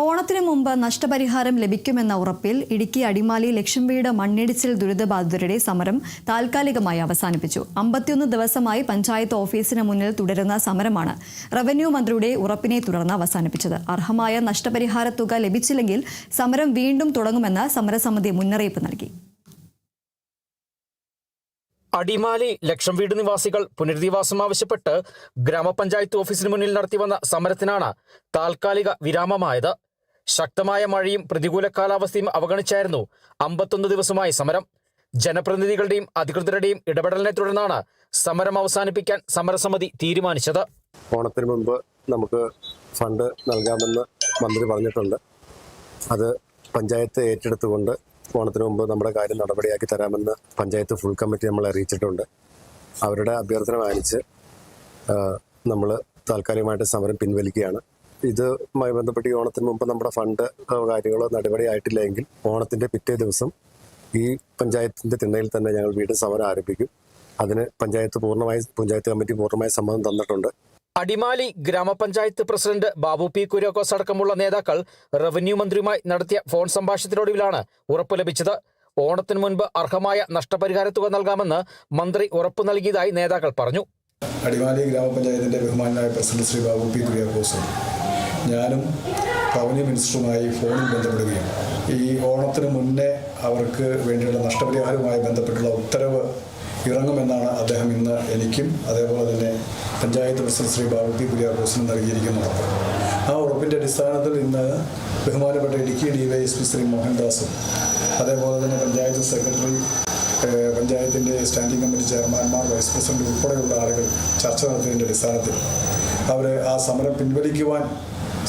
ഓണത്തിന് മുമ്പ് നഷ്ടപരിഹാരം ലഭിക്കുമെന്ന ഉറപ്പിൽ ഇടുക്കി അടിമാലി ലക്ഷംവീട് മണ്ണിടിച്ചിൽ ദുരിതബാധിതരുടെ സമരം താൽക്കാലികമായി അവസാനിപ്പിച്ചു. 51 ദിവസമായി പഞ്ചായത്ത് ഓഫീസിന് മുന്നിൽ തുടരുന്ന സമരമാണ് റവന്യൂ മന്ത്രിയുടെ ഉറപ്പിനെ തുടർന്ന് അവസാനിപ്പിച്ചത്. അർഹമായ നഷ്ടപരിഹാര തുക ലഭിച്ചില്ലെങ്കിൽ സമരം വീണ്ടും തുടങ്ങുമെന്ന് സമരസമിതി മുന്നറിയിപ്പ് നൽകി. അടിമാലി ലക്ഷംവീട് നിവാസികൾ പുനരധിവാസം ആവശ്യപ്പെട്ട് ഗ്രാമപഞ്ചായത്ത് ഓഫീസിന് മുന്നിൽ നടത്തിവന്ന സമരത്തിനാണ് താൽക്കാലിക വിരാമമായത്. ശക്തമായ മഴയും പ്രതികൂല കാലാവസ്ഥയും അവഗണിച്ചായിരുന്നു 51 ദിവസമായി സമരം. ജനപ്രതിനിധികളുടെയും അധികൃതരുടെയും ഇടപെടലിനെ തുടർന്നാണ് സമരം അവസാനിപ്പിക്കാൻ സമരസമിതി തീരുമാനിച്ചത്. ഓണത്തിന് മുമ്പ് നമുക്ക് ഫണ്ട് നൽകാമെന്ന് മന്ത്രി പറഞ്ഞിട്ടുണ്ട്. അത് പഞ്ചായത്ത് ഏറ്റെടുത്തുകൊണ്ട് ഓണത്തിന് മുമ്പ് നമ്മുടെ കാര്യം നടപടിയാക്കി തരാമെന്ന് പഞ്ചായത്ത് ഫുൾ കമ്മിറ്റി നമ്മൾ അറിയിച്ചിട്ടുണ്ട്. അവരുടെ അഭ്യർത്ഥന മാനിച്ച് നമ്മൾ താൽക്കാലികമായിട്ട് സമരം പിൻവലിക്കുകയാണ്. ഇതുമായി ബന്ധപ്പെട്ട് ഈ ഓണത്തിന് മുമ്പ് നമ്മുടെ ഫണ്ട് കാര്യങ്ങളോ നടപടിയായിട്ടില്ലെങ്കിൽ ഓണത്തിൻ്റെ പിറ്റേ ദിവസം ഈ പഞ്ചായത്തിൻ്റെ തിണ്ണയിൽ തന്നെ ഞങ്ങൾ വീണ്ടും സമരം ആരംഭിക്കും. അതിന് പഞ്ചായത്ത് കമ്മിറ്റി പൂർണ്ണമായി സമ്മതം തന്നിട്ടുണ്ട്. അടിമാലി ഗ്രാമപഞ്ചായത്ത് പ്രസിഡന്റ് ബാബു പി കുര്യാക്കോസ് അടക്കമുള്ള നേതാക്കൾ റവന്യൂ മന്ത്രിയുമായി നടത്തിയ ഫോൺ സംഭാഷണത്തിനൊടുവിലാണ് ഉറപ്പ് ലഭിച്ചത്. ഓണത്തിന് മുൻപ് അർഹമായ നഷ്ടപരിഹാര തുക നൽകാമെന്ന് മന്ത്രി ഉറപ്പു നൽകിയതായി നേതാക്കൾ പറഞ്ഞു. അടിമാലി ഗ്രാമപഞ്ചായത്തിന്റെ ബഹുമാനായ പ്രസിഡന്റ് ശ്രീ ബാബു പി കുര്യാക്കോസും ഞാനും റവന്യൂ മിനിസ്റ്ററുമായി ഫോണിൽ ബന്ധപ്പെടുകയും ഈ ഓണത്തിന് മുന്നേ അവർക്ക് വേണ്ടിയുള്ള നഷ്ടപരിഹാരവുമായി ബന്ധപ്പെട്ടുള്ള ഉത്തരവ് ഇറങ്ങുമെന്നാണ് അദ്ദേഹം ഇന്ന് എനിക്കും അതേപോലെ തന്നെ പഞ്ചായത്ത് പ്രസിഡന്റ് ശ്രീ ബാബു പി കുര്യാക്കോസിനും നൽകിയിരിക്കുന്ന ഉറപ്പ്. ആ ഉറപ്പിൻ്റെ അടിസ്ഥാനത്തിൽ ഇന്ന് ബഹുമാനപ്പെട്ട ഇടുക്കി DYSP ശ്രീ മോഹൻദാസും അതേപോലെ തന്നെ പഞ്ചായത്ത് സെക്രട്ടറി, പഞ്ചായത്തിൻ്റെ സ്റ്റാൻഡിംഗ് കമ്മിറ്റി ചെയർമാൻമാർ, വൈസ് പ്രസിഡന്റ് ഉൾപ്പെടെയുള്ള ആളുകൾ ചർച്ച നടത്തിയതിൻ്റെ അടിസ്ഥാനത്തിൽ അവരെ ആ സമരം പിൻവലിക്കുവാൻ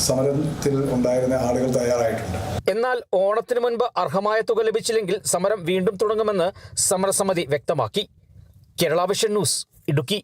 സമരത്തിൽ ഉണ്ടായിരുന്ന ആളുകൾ തയ്യാറായിട്ടുണ്ട്. എന്നാൽ ഓണത്തിന് മുൻപ് അർഹമായ തുക ലഭിച്ചില്ലെങ്കിൽ സമരം വീണ്ടും തുടങ്ങുമെന്ന് സമരസമിതി വ്യക്തമാക്കി. Kerala vision news, Idukki.